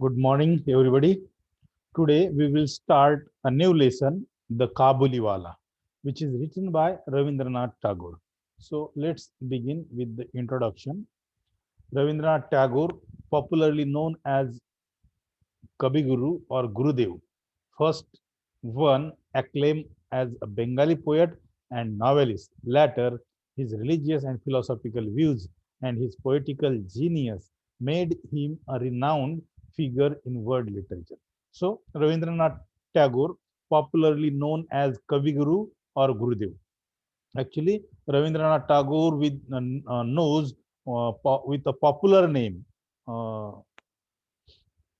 Good morning, everybody. Today we will start a new lesson, The Kabuliwala, which is written by Ravindranath Tagore. So let's begin with the introduction. Ravindranath Tagore, popularly known as Kabiguru or Gurudev, first won acclaim as a Bengali poet and novelist. Later, his religious and philosophical views and his poetical genius made him a renowned figure in world literature. So, Ravindranath Tagore, popularly known as Kaviguru or Gurudev. Actually, Ravindranath Tagore knows with a popular name uh,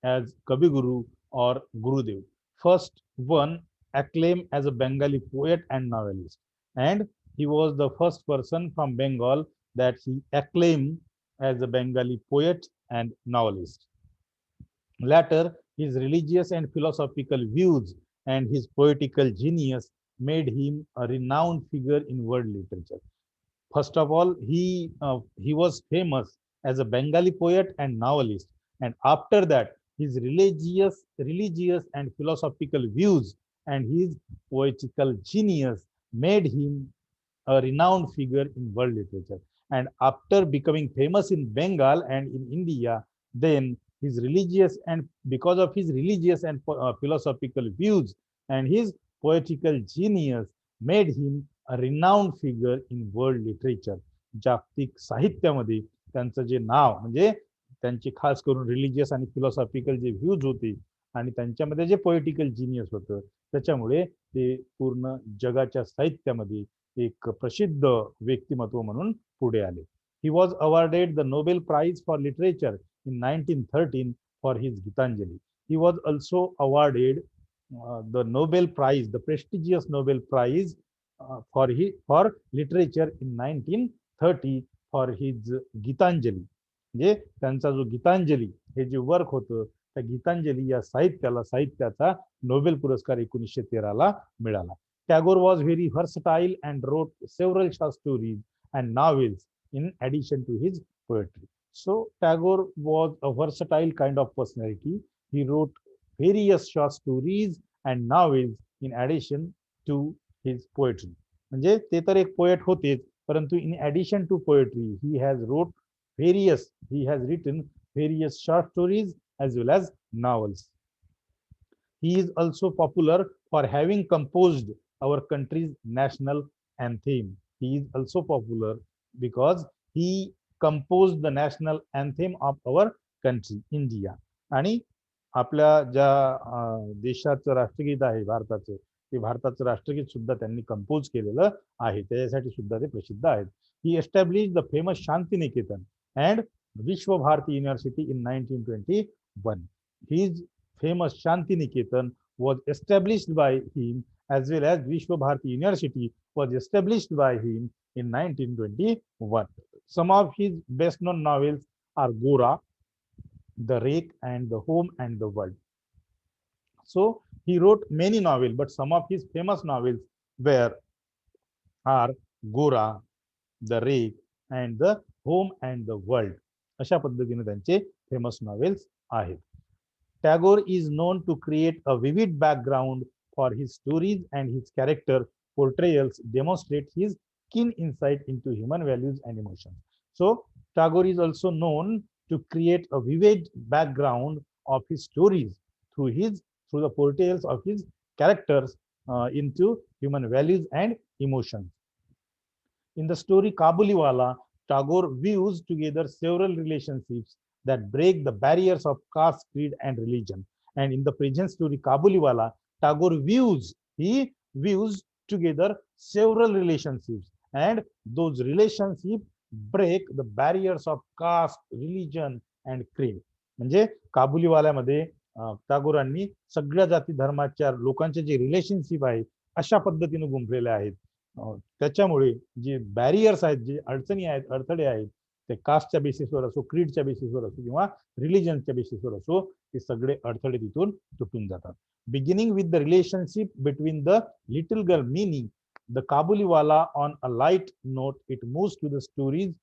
as Kabiguru or Gurudev. First won acclaim as a Bengali poet and novelist. And he was the first person from Bengal that he acclaimed as a Bengali poet and novelist. Later, his religious and philosophical views and his poetical genius made him a renowned figure in world literature. First of all, he was famous as a Bengali poet and novelist, and after that, his religious and philosophical views and his poetical genius made him a renowned figure in world literature. And after becoming famous in Bengal and in India, then his religious and because of his religious and philosophical views and his poetical genius made him a renowned figure in world literature. जागतिक साहित्यामध्ये त्यांचं जे नाव म्हणजे त्यांची खास करून religious आणि philosophical जे views होते आणि त्यांच्यामध्ये जे पोएटिकल जिनियस होतं त्याच्यामुळे ते पूर्ण जगाच्या साहित्यामध्ये एक प्रसिद्ध व्यक्तिमत्व म्हणून पुढे आले. He was awarded the Nobel Prize for Literature in 1913 for his Gitanjali. He was also awarded the Nobel Prize, the prestigious Nobel Prize for literature in 1930 for his Gitanjali. म्हणजे त्यांचा जो गीतांजली हे जे वर्क होतं त्या गीतांजली या साहित्याचा नोबेल पुरस्कार 1913 ला मिळाला. Tagore was very versatile and wrote several short stories and novels in addition to his poetry. So Tagore was a versatile kind of personality. He wrote various short stories and novels in addition to his poetry. म्हणजे ते तर एक poet होतेच, परंतु in addition to poetry, he has written various short stories as well as novels. He is also popular for having composed our country's national anthem. He is also popular because he composed the national anthem of our country, India. आणि आपल्या ज्या देशाचं राष्ट्रगीत आहे भारताचं, ते भारताचं राष्ट्रगीत सुद्धा त्यांनी कंपोज केलेलं आहे. त्याच्यासाठी सुद्धा ते प्रसिद्ध आहेत. He established the famous Shantiniketan and Vishwa Bharati University in 1921. His famous Shantiniketan was established by him as well as Vishwa Bharati University was established by him in 1921. Some of his best known novels are Gora, The Rake, and The Home and the World. So he wrote many novels, but some of his famous novels are Gora, The Rake, and The Home and the World. अशा पद्धतीने त्यांचे famous novels आहेत. Tagore is known to create a vivid background for his stories, and his character portrayals demonstrate his keen insight into human values and emotions. So Tagore is also known to create a vivid background of his stories through the portrayals of his characters into human values and emotions. In the story Kabuliwala, Tagore weaves together several relationships that break the barriers of caste, creed, and religion. And in the present story Kabuliwala, Tagore weaves together several relationships, and those relationships break the barriers of caste, religion, and creed. म्हणजे काबुलीवाल्यामध्ये टागोरांनी सगळ्या जाती धर्माच्या लोकांचे जे relationship आहे अशा पद्धतीने गुंफलेले आहेत. त्याच्यामुळे जे बॅरियर्स आहेत, जे अडचणी आहेत, अडथळे आहेत, ते कास्टच्या बेसिसवर असो, क्रीडच्या बेसिसवर असो किंवा रिलिजनच्या बेसिसवर असो, ते सगळे अडथळे तिथून तुटून जातात. Beginning with the relationship between the little girl Mini the Kabuliwala on a light note, it moves to the story's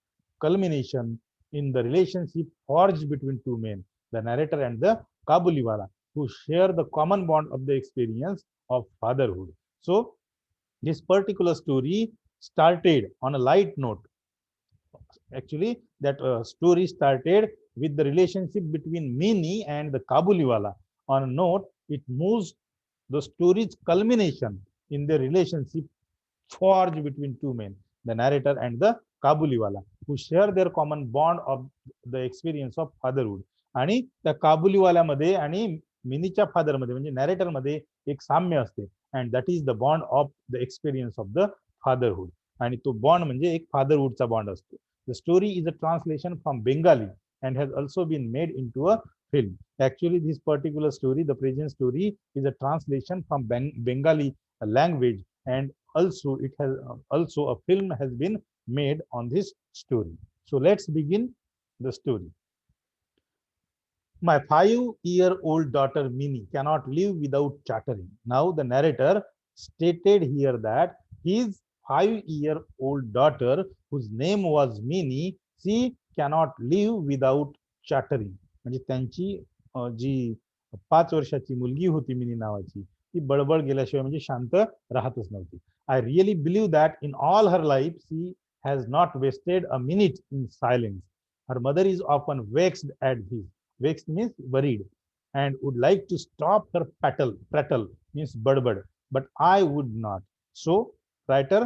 culmination in the relationship forged between two men, the narrator and the Kabuliwala, who share the common bond of the experience of fatherhood. So this particular story started on a light note. Actually, that story started with the relationship between Mini and the Kabuliwala. On a note, it moves the story's culmination in the relationship forged between two men, the narrator and the Kabuliwala, who share their common bond of the experience of fatherhood. आणि त्या काबुलीवाल्यामध्ये आणि मिनीच्या फादरमध्ये म्हणजे नॅरेटरमध्ये एक साम्य असते, and that is the bond of the experience of the fatherhood. आणि तो bond म्हणजे एक फादरहुडचा बॉन्ड असतो. The story is a translation from Bengali and has also been made into a film. Actually, this particular story, the present story, is a translation from Bengali language, and also it has also a film has been made on this story. So let's begin the story. My 5-year-old daughter Minnie cannot live without chattering. Now the narrator stated here that his 5-year-old daughter, whose name was Minnie, she cannot live without chattering. म्हणजे त्यांची जी 5 वर्षाची मुलगी होती mini नावाची, ती बडबड गेल्याशिवाय म्हणजे शांत राहतच नव्हती. I really believe that in all her life she has not wasted a minute in silence. Her mother is often vexed at this. Vexed means worried, and would like to stop her prattle means badbad, but I would not. So writer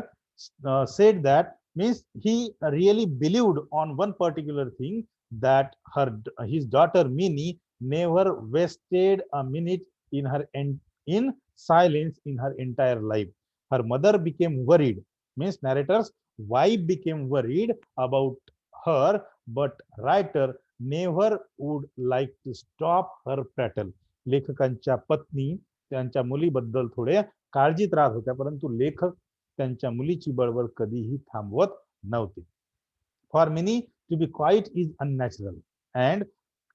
said that means he really believed on one particular thing, that his daughter Minnie never wasted a minute in in silence in her entire life. Her mother became worried, means narrator's wife became worried about her, but writer never would like to stop her prattle. लेखकांच्या पत्नी त्यांच्या मुलीबद्दल थोड्या काळजीत राहत होत्या, परंतु लेखक त्यांच्या मुलीची बडबड कधीही थांबवत नव्हते. For Minnie to be quiet is unnatural, and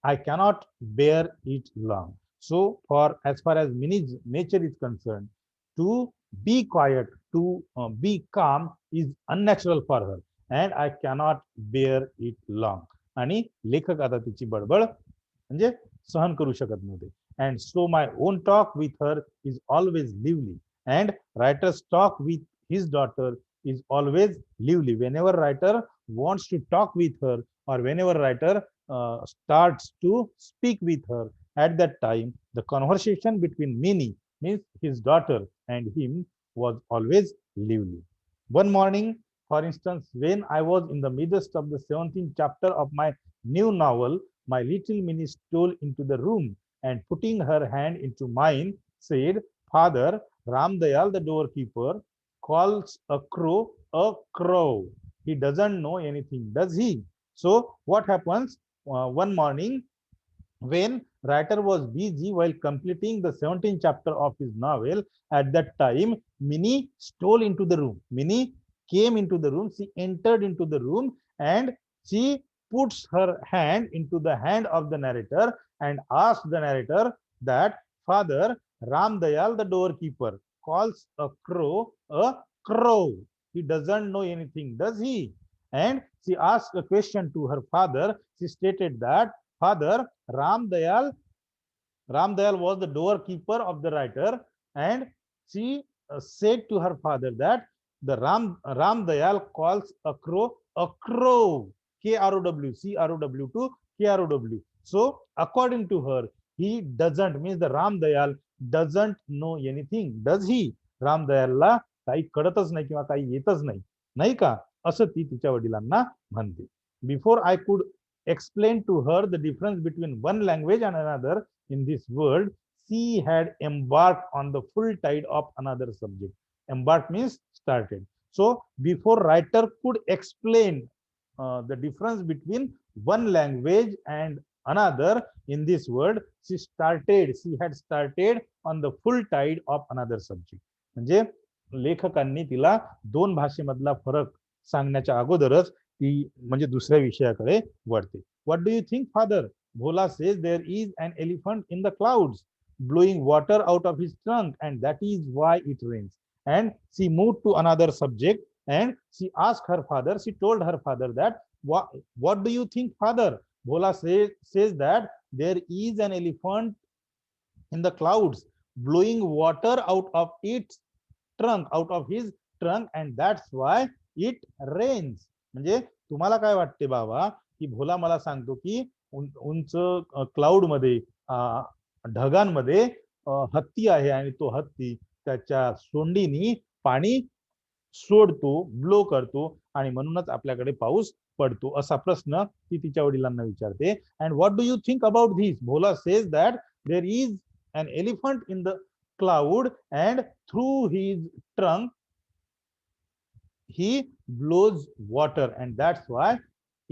I cannot bear it long. So as far as Minnie's nature is concerned, to be quiet, to be calm is unnatural for her, and I cannot bear it long. आणि लेखक आता तिची बडबड म्हणजे सहन करू शकत नव्हते. And so my own talk with her is always lively, and writer's talk with his daughter is always lively. Whenever writer wants to talk with her, or whenever writer starts to speak with her, at that time the conversation between Minnie, means his daughter, and him was always lively. One morning, for instance, when I was in the midst of the 17th chapter of my new novel, my little Minnie stole into the room and, putting her hand into mine, said, "Father, Ramdayal, the doorkeeper, calls a crow a crow. He doesn't know anything, does he?" So what happens one morning, when writer was busy while completing the 17th chapter of his novel, at that time Minnie stole into the room. Minnie came into the room, she entered into the room, and she puts her hand into the hand of the narrator and asks the narrator that, "Father, Ramdayal, the doorkeeper, calls a crow a crow. He doesn't know anything, does he?" And she asked a question to her father. She stated that, "Father, Ramdayal was the doorkeeper of the writer," and she said to her father that the Ramdayal calls a crow a crow, K-R-O-W, C-R-O-W to K-R-O-W. So according to her, he doesn't, means the Ramdayal doesn't know anything, does he? रामदयालला काही कळतच नाही किंवा काही येतच नाही, नाही का, असं ती तिच्या वडिलांना म्हणते. Before I could explain to her the difference between one language and another in this world, she had embarked on the full tide of another subject. Embarked means started. So before writer could explain the difference between one language and another in this world, she had started on the full tide of another subject. म्हणजे लेखकांनी तिला दोन भाषेमधला फरक सांगण्याच्या अगोदरच ती म्हणजे दुसऱ्या विषयाकडे वळते. What do you think, father? Bhola says there is an elephant in the clouds blowing water out of his trunk, and that is why it rains. And she moved to another subject, and she asked her father, she told her father that, what do you think, father? Bhola says that there is an elephant in the clouds blowing water out of its trunk, out of his trunk, and that's why it rains. म्हणजे तुम्हाला काय वाटते बाबा, की भोला मला सांगतो की उंच cloud मध्ये ढगांमध्ये हत्ती आहे आणि तो हत्ती त्याच्या सोंडीनी पाणी सोडतो, ब्लो करतो आणि म्हणूनच आपल्याकडे पाऊस पडतो, असा प्रश्न ती तिच्या वडिलांना विचारते. And what do you think about this? Bhola says that there is an elephant in the cloud and through his trunk he blows water and that's why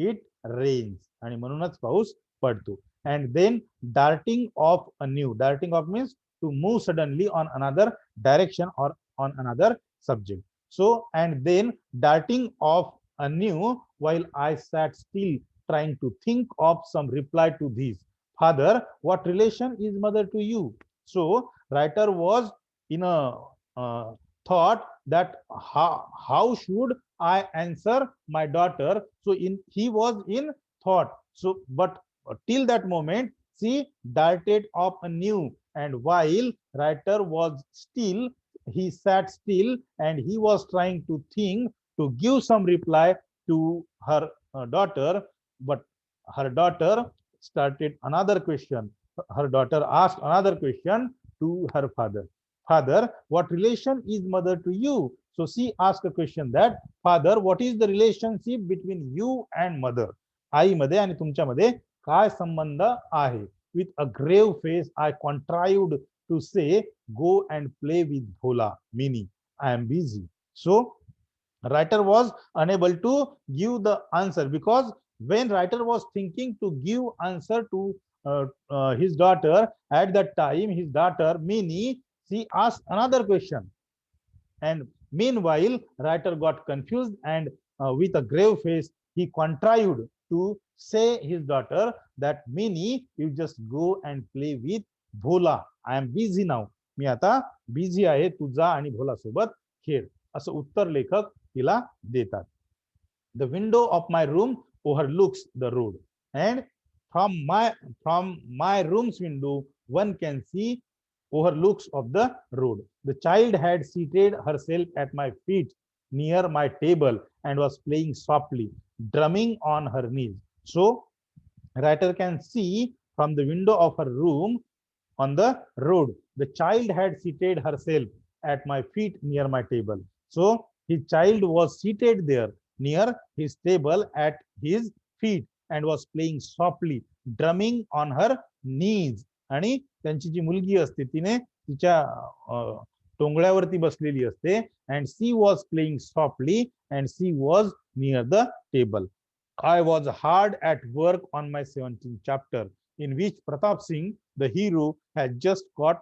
it rains. आणि म्हणूनच पाऊस पडतो. And then darting off anew. Darting off means to move suddenly on another direction or on another subject. So, and then darting off anew while I sat still trying to think of some reply to this. Father, what relation is mother to you? So writer was in a thought that how should I answer my daughter? So he was in thought. So but till that moment she darted off anew, and while writer was still, he sat still and he was trying to think to give some reply to her daughter, but her daughter started another question. Her daughter asked another question to her father. Father, what relation is mother to you? So she asked a question that, Father, what is the relationship between you and mother? आई मध्ये आणि तुमच्या मध्ये काय संबंध आहे? With a grave face I contrived to say, go and play with Bhola, meaning I am busy. So writer was unable to give the answer, because when writer was thinking to give answer to his daughter, at that time his daughter Mini, she asked another question, and meanwhile writer got confused and with a grave face he contrived to say his daughter that, Mini, you just go and play with Bhola, I am busy now. मी आता busy आहे, तू जा आणि भोला सोबत खेळ, असं उत्तर लेखक तिला देतात. The window of my room overlooks the road, and from my room's window one can see overlooks of the road. The child had seated herself at my feet near my table and was playing softly, drumming on her knees. So writer can see from the window of her room on the road, the child had seated herself at my feet near my table. So his child was seated there near his table at his feet and was playing softly, drumming on her knees. आणि त्यांची जी मुलगी असते तिने तिच्या टोंगळ्यावरती बसलेली असते, and she was playing softly and she was near the table. I was hard at work on my 17th chapter, in which Pratap Singh, the hero, had just got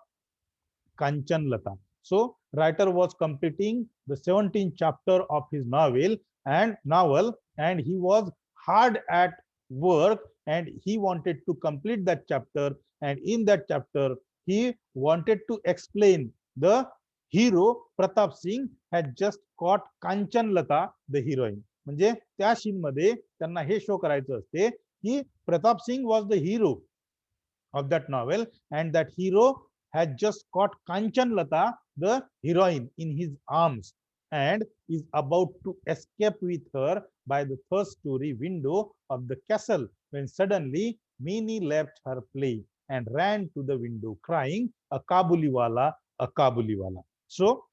Kanchanlata. So writer was completing the 17th chapter of his novel, and he was hard at work and he wanted to complete that chapter, and in that chapter he wanted to explain the hero Pratap Singh had just caught Kanchanlata, the heroine. म्हणजे त्या scene मध्ये त्यांना हे show करायचं असते की Pratap Singh was the hero of that novel, and that hero had just caught Kanchanlata, the heroine, in his arms and is about to escape with her by the first story window of the castle, when suddenly Mini left her play and ran to the window crying, a Kabuliwala, a Kabuliwala. So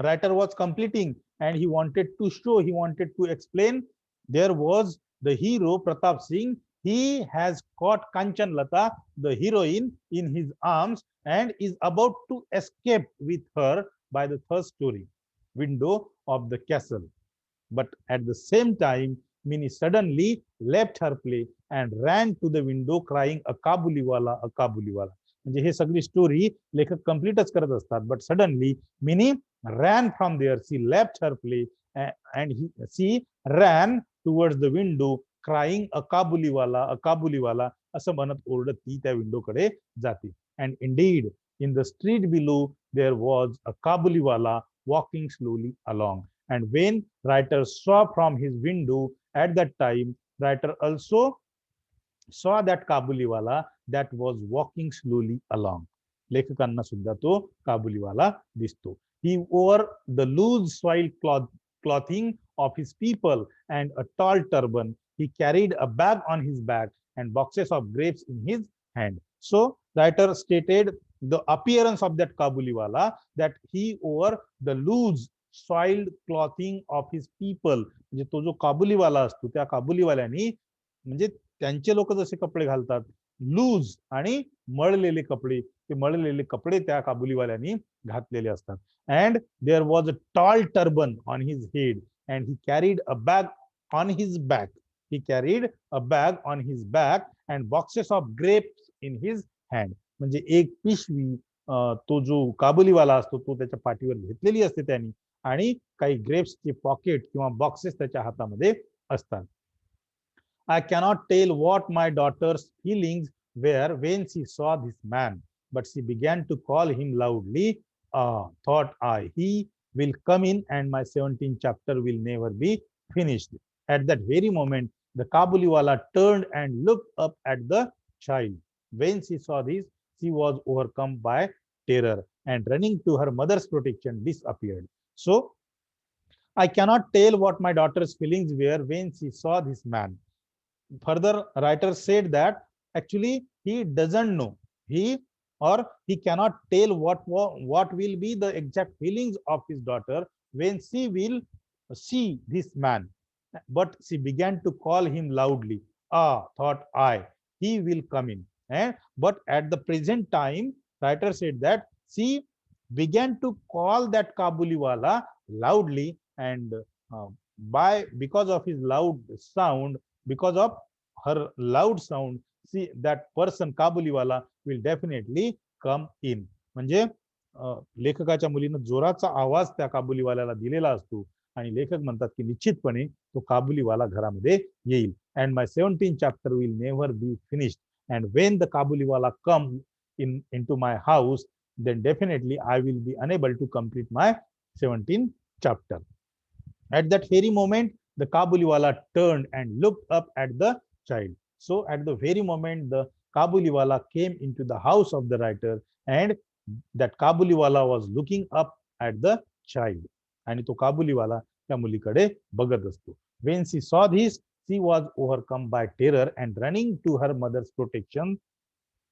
writer was completing and he wanted to show, he wanted to explain, there was the hero Pratap Singh, he has caught Kanchanlata, the heroine, in his arms and is about to escape with her by the third story window of the castle. But at the same time, Mini suddenly left her play and ran to the window crying, a Kabuliwala, a Kabuliwala. म्हणजे हे सगळी story लेखक कंप्लीटच करत असतात, but suddenly mini ran from there, she left her play and she ran towards the window crying, a Kabuliwala, a Kabuliwala, असं म्हणत ओरडत ती त्या विंडोकडे जाते. And indeed, in the street below there was a Kabuliwala walking slowly along. And when writer saw from his window at that time, writer also saw that Kabuliwala that was walking slowly along. लेखकांना सुद्धा तो काबुलीवाला दिसतो. He wore the loose soiled clothing of his people and a tall turban. He carried a bag on his back and boxes of grapes in his hand. So writer stated the appearance of that Kabuliwala, that he wore the loose soiled clothing of his people. म्हणजे तो जो काबुलीवाला असतो त्या काबुलीवाल्यानी, म्हणजे त्यांचे लोक जसे कपडे घालतात लूज आणि मळलेले कपडे, ते मळलेले कपडे त्या काबुलीवाल्यांनी घातलेले असतात. And there was a tall turban on his head and he carried a bag on his back. He carried a bag on his back and boxes of grapes in his hand. म्हणजे एक पिशवी तो जो काबुलीवाला असतो तो त्याच्या पाठीवर घेतलेली असते त्यांनी, आणि काही ग्रेप्सचे पॉकेट किंवा बॉक्सेस त्याच्या हातामध्ये असतात. I cannot tell what my daughter's feelings were when she saw this man, but she began to call him loudly. Ah, thought I, he will come in and my 17th chapter will never be finished. At that very moment, the Kabuliwala turned and looked up at the child. When she saw this, she was overcome by terror and running to her mother's protection disappeared. So, I cannot tell what my daughter's feelings were when she saw this man. Further, writer said that actually he doesn't know, he or he cannot tell what will be the exact feelings of his daughter when she will see this man, but she began to call him loudly. Ah, thought I, he will come in. But at the present time, writer said that she began to call that Kabuliwala loudly, and because of his loud sound, because of her loud sound, see that person Kabuliwala will definitely come in. म्हणजे लेखकाच्या मुलीनं जोराचा आवाज त्या काबुलीवाल्याला दिलेला असतो आणि लेखक म्हणतात की निश्चितपणे तो काबुलीवाला घरामध्ये येईल. And my 17th chapter will never be finished, and when the Kabuliwala come into my house, then definitely I will be unable to complete my 17th chapter. At that very moment, the Kabuliwala turned and looked up at the child. So at the very moment, the Kabuliwala came into the house of the writer, and that Kabuliwala was looking up at the child. आणि तो काबुलीवाला त्या मुलीकडे बघत असतो. When she saw this, she was overcome by terror and running to her mother's protection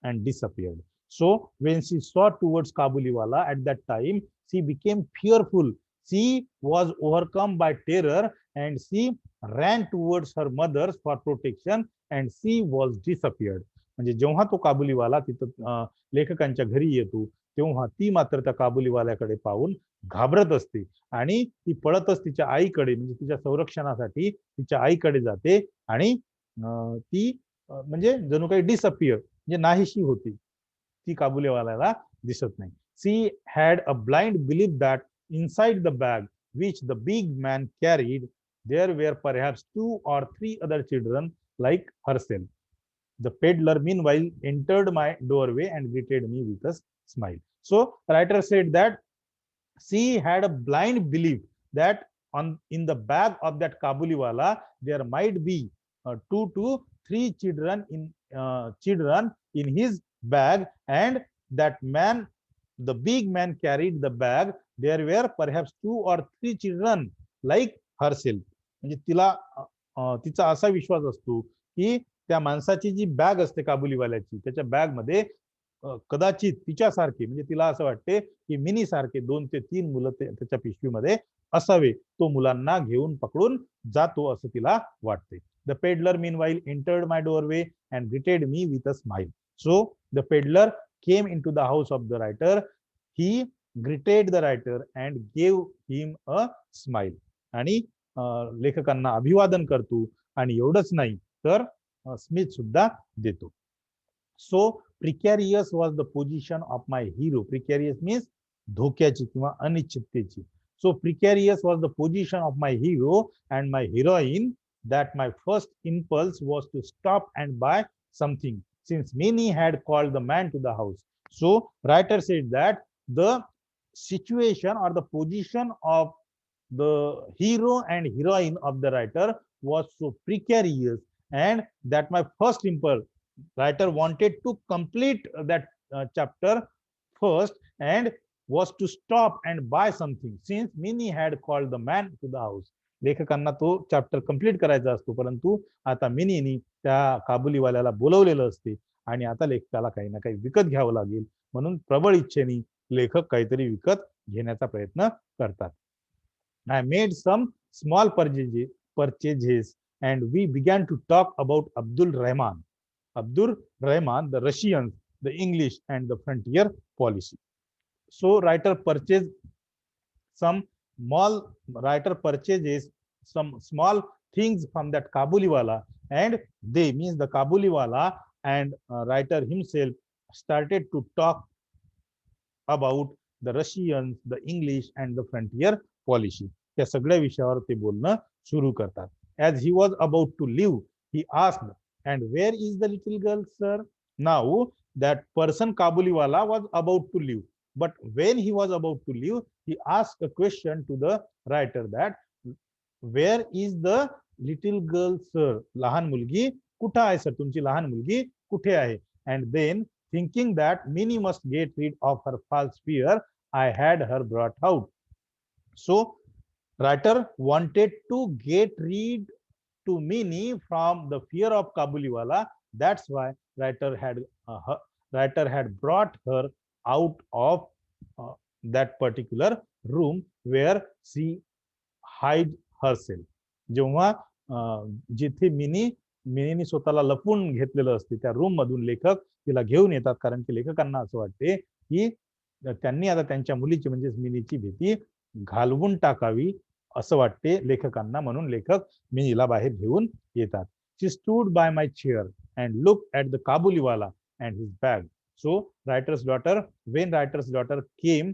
and disappeared. So when she saw towards Kabuliwala at that time, she became fearful. She was overcome by terror and she ran towards her mother's for protection and she was disappeared. म्हणजे जेव्हा तो काबुलीवाला तिथं लेखकांच्या घरी येतो तेव्हा ती मात्र त्या काबुलीवाल्याकडे पाहून घाबरत असते आणि ती पळतच तिच्या आईकडे, म्हणजे तिच्या संरक्षणासाठी तिच्या आईकडे जाते आणि ती म्हणजे जणू काही डिसअपियर म्हणजे नाहीशी होती, ती काबुलीवाल्याला दिसत नाही. She had a blind belief that inside the bag which the big man carried there were perhaps 2 or 3 other children like herself. The peddler meanwhile entered my doorway and greeted me with a smile. So writer said that she had a blind belief that in the bag of that Kabuliwala there might be 2 to 3 children in his bag, and that man, the big man, carried the bag. There were perhaps 2 or 3 children like herself. म्हणजे तिला तिचा असा विश्वास असतो की त्या माणसाची जी bag असते काबुलीवाल्याची, त्याच्या बॅग मध्ये कदाचित तिच्यासारखे, म्हणजे तिला असं वाटते की मिनी सारखे 2 ते 3 मुलं त्याच्या पिशवीमध्ये असावे. तो मुलांना घेऊन पकडून जातो असं तिला वाटते. The peddler meanwhile entered my doorway and greeted me with a smile. So the peddler came into the house of the writer. He greeted the writer and gave him a smile. आणि लेखकांना अभिवादन करतो आणि एवढंच नाही तर smile सुद्धा देतो. So precarious was the position of my hero. Precarious means धोक्याची किंवा अनिश्चिततेची. So precarious was the position of my hero and my heroine that my first impulse was to stop and buy something, since many had called the man to the house. So writer said that the situation or the position of the hero and heroine of the writer was so precarious, and that my first impulse, writer wanted to complete that chapter first and was to stop and buy something since Minnie had called the man to the house. लेखकांना तो chapter complete करायचा असतो, परंतु आता मिनीनी त्या काबुलीवाल्याला बोलवलेलं असते आणि आता लेखकाला काही ना काही विकत घ्यावं लागेल, म्हणून प्रबळ इच्छेने लेखक काहीतरी विकत घेण्याचा प्रयत्न करतात. I made some small purchases and we began to talk about Abdul Rahman. Abdul Rahman, the Russians, the English and the frontier policy. So writer purchases some small things from that Kabuliwala, and they means the Kabuliwala and writer himself started to talk about the Russians, the English and the frontier policy. त्या सगळ्या विषयावर ते बोलणं सुरू करतात. As he was about to leave, he asked, and where is the little girl, sir? Now that person Kabuliwala was about to leave, but when he was about to leave, he asked a question to the writer that where is the little girl, sir? लहान मुलगी कुठे आहे sir? तुमची लहान मुलगी कुठे आहे? And then thinking that Minnie must get rid of her false fear, I had her brought out. So writer wanted to get rid to Minnie from the fear of Kabuliwala. That's why writer had brought her out of that particular room where she hid herself. जेव्हा जिथे मिनीने स्वतःला लपवून घेतलेलं असते त्या room मधून लेखक तिला घेऊन येतात, कारण की लेखकांना असं वाटते की त्यांनी आता त्यांच्या मुलीची म्हणजे मिनीची भीती घालवून टाकावी असं वाटते लेखकांना, म्हणून लेखक मिनीला बाहेर घेऊन येतात. She stood by my chair and looked at the Kabuliwala and his bag. So when writer's daughter came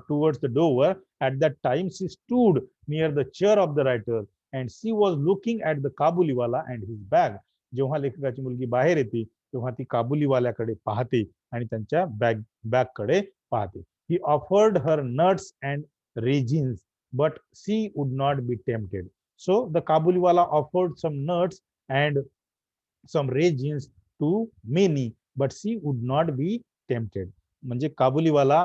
towards the door, at that time she stood near the chair of the writer and she was looking at the Kabuliwala and his bag. जेव्हा लेखकाची मुलगी बाहेर येते तेव्हा ती काबुलीवाल्याकडे पाहते आणि त्यांच्या बॅग कडे पाहते. He offered her nuts and raisins, but she would not be tempted. So the Kabuliwala offered some nuts and some raisins to Minnie, but she would not be tempted. म्हणजे काबुलीवाला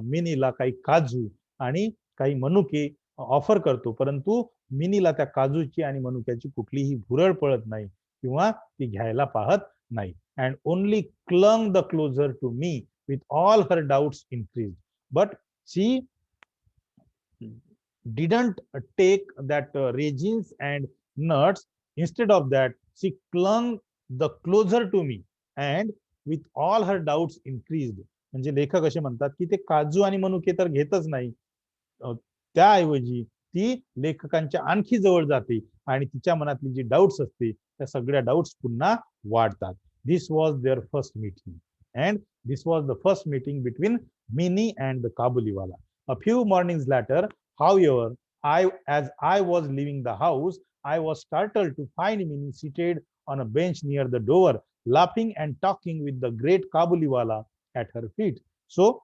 मिनीला काही काजू आणि काही मनुके ऑफर करतो, परंतु मिनीला त्या काजूची आणि मनुक्याची कुठलीही भुरळ पडत नाही किंवा ती घ्यायला पाहत नाही. And only clung the closer to me with all her doubts increased. But she didn't take that raisins and nuts. Instead of that, she clung the closer to me and with all her doubts increased. म्हणजे लेखक असे म्हणतात की ते काजू आणि मनुके तर घेतच नाही, त्याऐवजी ती लेखकांच्या आणखी जवळ जाते आणि तिच्या मनातली जी डाऊट्स असते त्या सगळ्या डाऊट्स पुन्हा वाढतात. This was their first meeting, and this was the first meeting between Minnie and the Kabuliwala. A few mornings later, however, as I was leaving the house, I was startled to find Minnie seated on a bench near the door, laughing and talking with the great Kabuliwala at her feet. So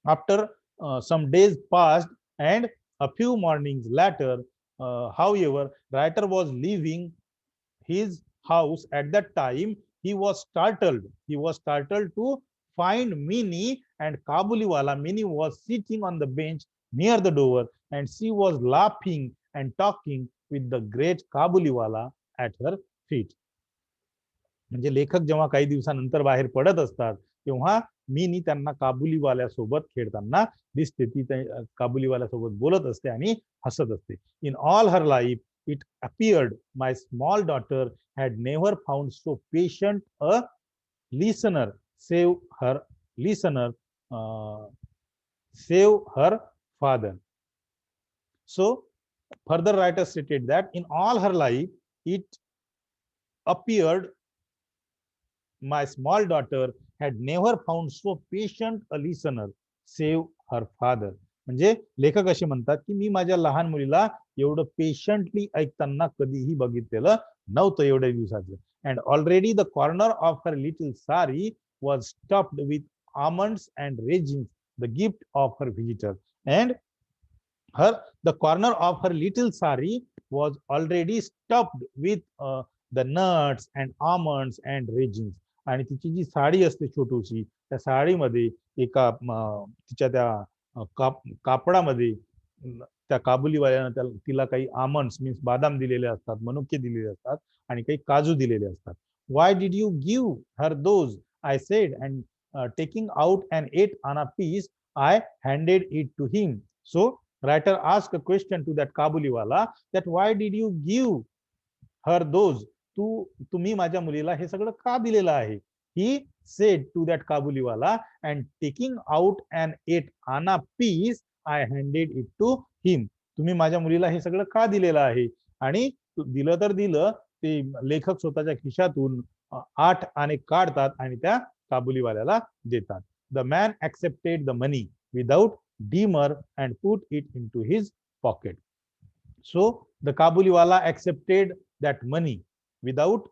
after some days passed and a few mornings later, however, writer was leaving his house. At that time he was startled to find Minnie and Kabuliwala. Minnie was sitting on the bench near the door and she was laughing and talking with the great Kabuliwala at her feet. म्हणजे लेखक जेव्हा काही दिवसानंतर बाहेर पडत असतात तेव्हा mini त्यांना काबुलीवाल्यासोबत खेळताना दिसते. ती काबुलीवाल्यासोबत बोलत असते आणि हसत असते. In all her life it appeared my small daughter had never found so patient a listener save her father. So further writer stated that in all her life it appeared my small daughter had never found so patient a listener save her father. म्हणजे लेखक असे म्हणतात की मी माझ्या लहान मुलीला एवढं patiently ऐकताना कधीही बघितलेलं नव्हतं एवढ्या दिवसाचं. And already the corner of her little sari was stuffed with almonds and raisins, the gift of her visitor. And the corner of her little sari was already stuffed with the nuts and almonds and raisins. आणि तिची जी साडी असते छोटूशी, त्या साडीमध्ये एका तिच्या त्या कापडामध्ये त्या काबुलीवाल्यानं तिला काही आमंड्स मीन्स बादाम दिलेले असतात, मनुके दिलेले असतात आणि काही काजू दिलेले असतात. Why did you give her those? I said, and taking out an 8-anna piece, I handed it to him. So writer asked a question to that Kabuliwala that why did you give her those? तुम्ही माझ्या मुलीला हे सगळं का दिलेलं आहे? He said to that Kabuliwala, and taking out an 8-anna piece, I handed it to him. तुम्ही माझ्या मुलीला हे सगळं का दिलेलं आहे? आणि दिलं तर दिलं, ते लेखक स्वतःच्या खिशातून 8 आणे काढतात आणि त्या काबुलीवाल्याला देतात. The man accepted the money without demur and put it into his pocket. So the kabuliwala accepted that money without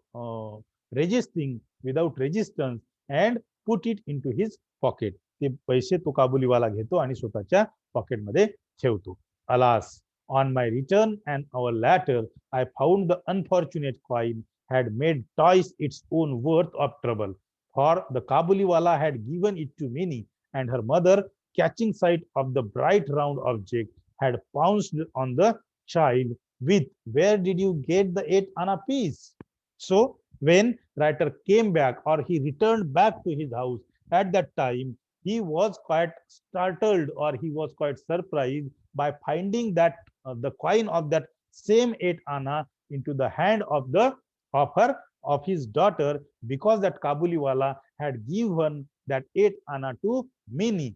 resisting, without resistance, and put it into his pocket. ते पैसे तो काबुलीवाला घेतो आणि स्वतःच्या पॉकेटमध्ये ठेवतो. Alas, on my return and our latter, I found the unfortunate coin had made twice its own worth of trouble. For the kabuliwala had given it to Minnie, and her mother, catching sight of the bright round object, had pounced on the child with, where did you get the 8-anna piece? So when writer came back, or he returned back to his house at that time, he was quite startled, or he was quite surprised by finding that the coin of that same 8-anna into the hand of his daughter, because that kabuliwala had given that 8-anna to Minnie.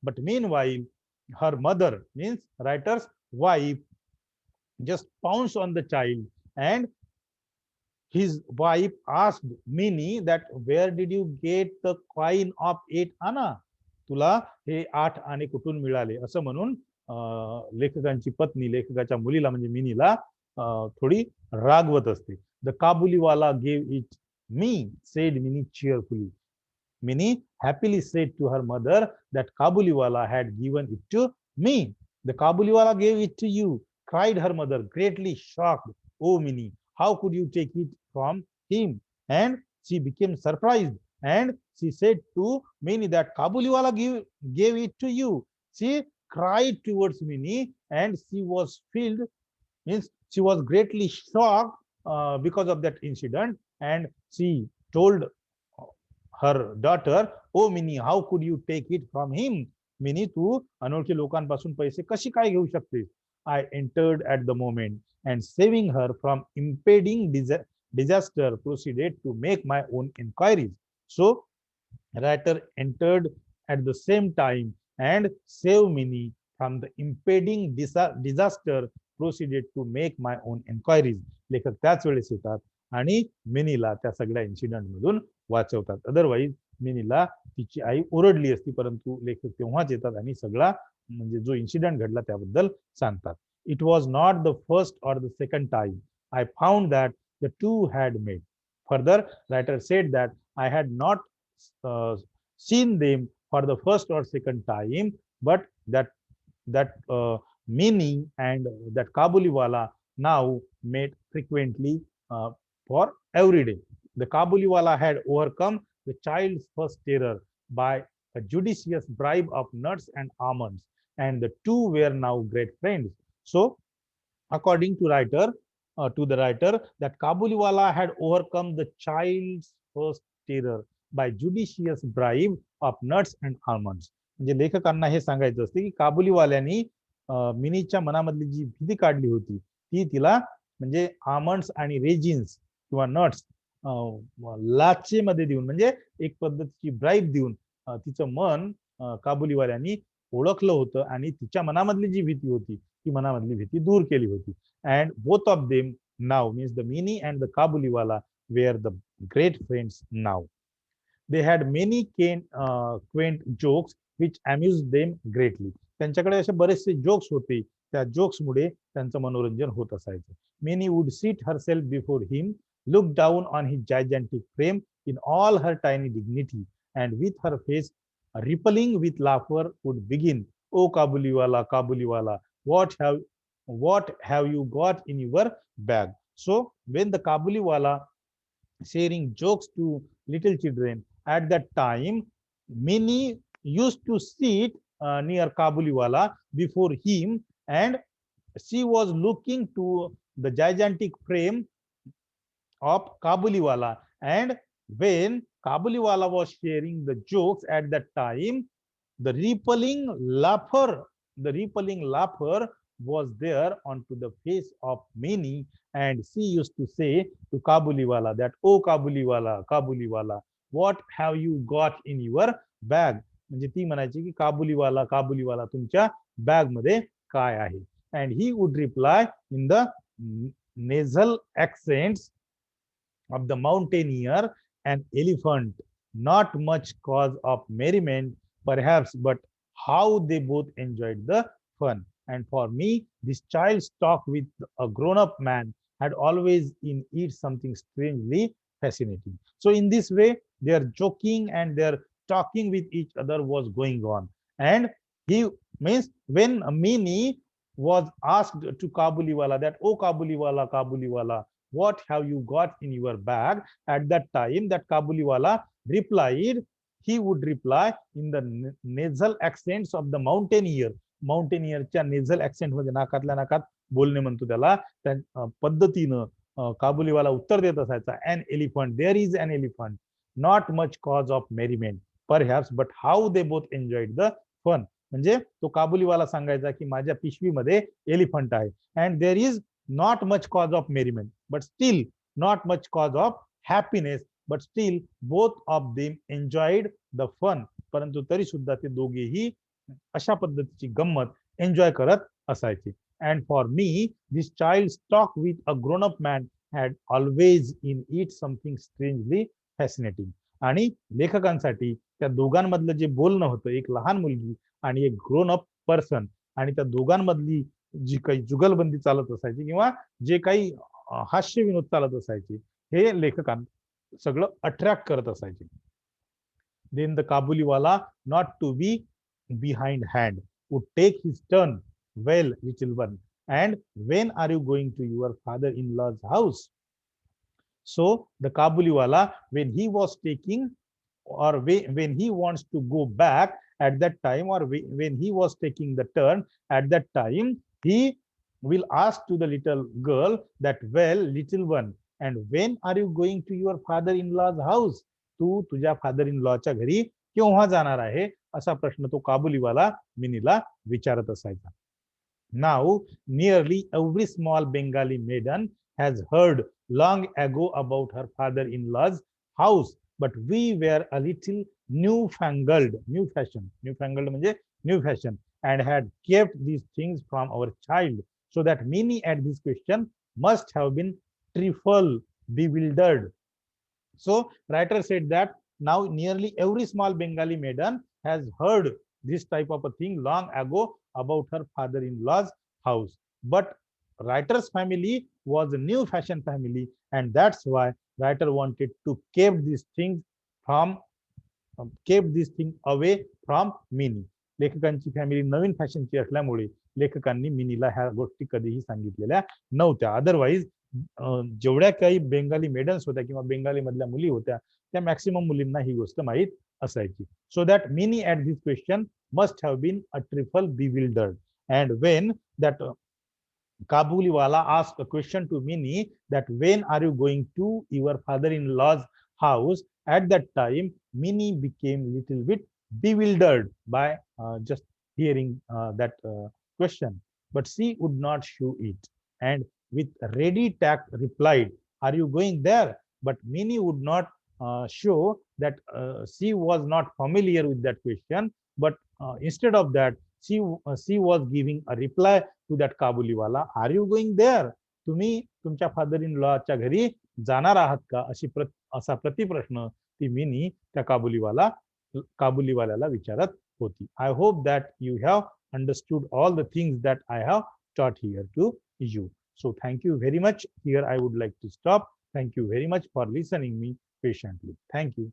But meanwhile, her mother, means writer's wife, just pounced on the child, and his wife asked Minnie that where did you get the coin of 8-anna? तुला हे 8 आणे कुठून मिळाले? असं म्हणून लेखकांची पत्नी, लेखकाच्या मुलीला म्हणजे मिनीला थोडी रागवत असते. The kabuliwala gave it me, said Minnie cheerfully. Minnie happily said to her mother that kabuliwala had given it to me. The kabuliwala gave it to you, cried her mother, greatly shocked. Oh, Minnie, how could you take it from him? And she became surprised, and she said to Minnie that kabuliwala gave it to you. She cried towards Minnie, and she was filled, means she was greatly shocked because of that incident, and she told her daughter, oh Minnie, how could you take it from him? Minnie, तू अनोळखी लोकांपासून पैसे कशी काय घेऊ शकतेस? I entered at the moment, and saving her from impending disaster, proceeded to make my own inquiries. So writer entered at the same time and saved Minnie from the impending disaster, proceeded to make my own inquiries. लेखक त्याच वेळेस येतात आणि मिनीला त्या सगळ्या incident मधून वाचवतात. Otherwise मिनीला तिची आई ओरडली असती, परंतु लेखक तेव्हाच येतात आणि सगळा म्हणजे जो इन्सिडेंट घडला त्याबद्दल सांगतात. It was not the first or the second time I found that the two had met. Further, writer said that I had not seen them for the first or second time, but that Minnie and that Kabuliwala now met frequently for every day. The Kabuliwala had overcome the child's first terror by a judicious bribe of nuts and almonds, and the two were now great friends. So, according to the writer, that Kabuliwala had overcome the child's first terror by judicious bribe of nuts and almonds. म्हणजे लेखकांना हे सांगायचं असते की काबुलीवाल्यांनी मिनीच्या मनामधली जी भीती काढली होती ती तिला म्हणजे आमंड्स आणि रेजिन्स किंवा नट्स लाचेमध्ये देऊन, म्हणजे एक पद्धतीची ब्राईब देऊन तिचं मन काबुलीवाल्यांनी ओळखलं होतं आणि तिच्या मनामधली जी भीती होती ती मनामधली भीती दूर केली होती. And both of them now, means the Mini and the Kabuliwala, were the great friends now. They had many quaint jokes which amused them greatly. त्यांच्याकडे असे बरेचसे जोक्स होते, त्या जोक्समुळे त्यांचं मनोरंजन होत असायचं. Minnie would seat herself before him, look down on his gigantic frame in all her tiny dignity, and with her face rippling with laughter would begin, "Oh Kabuliwala, Kabuliwala, what have what have you got in your bag? So when the Kabuliwala sharing jokes to little children, at that time, many used to sit near Kabuliwala before him, and she was looking to the gigantic frame of Kabuliwala. And when Kabuliwala was sharing the jokes at that time, the repelling laughter was there onto the face of many. And she used to say to Kabuliwala that, "Oh Kabuliwala, Kabuliwala, what have you got in your bag?" म्हणजे ती म्हणायची की काबुलीवाला काबुलीवाला तुमच्या bag मध्ये काय आहे. And he would reply in the nasal accents of the mountaineer and elephant, not much cause of merriment, perhaps, but how they both enjoyed the fun. And for me, this child's talk with a grown up man had always in it something strangely fascinating. So, in this way, their joking and their talking with each other was going on. And he means when Mini was asked to Kabuliwala that, "Oh Kabuliwala, Kabuliwala, what have you got in your bag?" At that time, that Kabuliwala replied, he would reply in the nasal accents of the mountaineer. माउंटेनियरच्या nasal accent मध्ये नाकातल्या नाकात बोलणे म्हणतो त्याला, त्या पद्धतीनं काबुलीवाला उत्तर देत असायचा. "An elephant, there is an elephant, not much cause of merriment, perhaps, but how they both enjoyed the fun." म्हणजे तो काबुलीवाला सांगायचा की माझ्या पिशवीमध्ये एलिफंट आहे, and there is not much cause of merriment, but still not much cause of happiness, but still both of them enjoyed the fun. परंतु तरी सुद्धा ते दोघेही अशा पद्धतीची गंमत एन्जॉय करत असायचे. And for me, this child's talk with a grown-up man had always in it something strangely fascinating. आणि लेखकांसाठी त्या दोघांमधलं जे बोलणं होतं, एक लहान मुलगी आणि एक ग्रोन अप पर्सन, आणि त्या दोघांमधली जी काही जुगलबंदी चालत असायची किंवा जे काही हास्य विनोद चालत असायचे, हे लेखकांना सगळं अट्रॅक्ट करत असायचे. Then the Kabuliwala, not to be behindhand, would take his turn. "Well, little one, and when are you going to your father-in-law's house?" So the Kabuliwala, when he was taking, or when he wants to go back at that time, or when he was taking the turn at that time, he will ask to the little girl that, "Well, little one, and when are you going to your father-in-law's house?" तू तुझ्या father in लॉच्या घरी केव्हा जाणार आहे, असा प्रश्न तो काबुलीवाला मिनीला विचारत असायचा. Now, nearly every small Bengali maiden has heard long ago about her father-in-law's house, but we were a little newfangled म्हणजे new fashion, and had kept these things from our child, so that many at this question must have been trifle bewildered. So writer said that now nearly every small Bengali maiden has heard this type of a thing long ago about her father-in-law's house. But writer's family was a new fashion family, and that's why writer wanted to keep these things away from Mini. लेखकांची family नवीन फॅशनची असल्यामुळे लेखकांनी मिनीला ह्या गोष्टी कधीही सांगितलेल्या नव्हत्या. Otherwise जेवढ्या काही बेंगाली मेडन्स होत्या किंवा बेंगाली मधल्या मुली होत्या, त्या मॅक्सिमम मुलींना ही गोष्ट माहीत असायची. So that Mini at this question must have been a trifle bewildered. And when that Kabuliwala asked a question to Mini that, "When are you going to your father-in-law's house?" At that time, Mini became little bit bewildered by just hearing that question, but she would not show it, and with ready tact replied, "Are you going there?" But Mini would not show that she was not familiar with that question, but instead of that, she was giving a reply to that Kabuliwala, "Are you going there?" तुम्ही तुमच्या father in लॉच्या घरी जाणार आहात का, असा प्रतिप्रश्न ती mini त्या काबुलीवाल्याला विचारत होती. I hope that you have understood all the things that I have taught here to you. So thank you very much. Here I would like to stop. Thank you very much for listening me patiently. Thank you.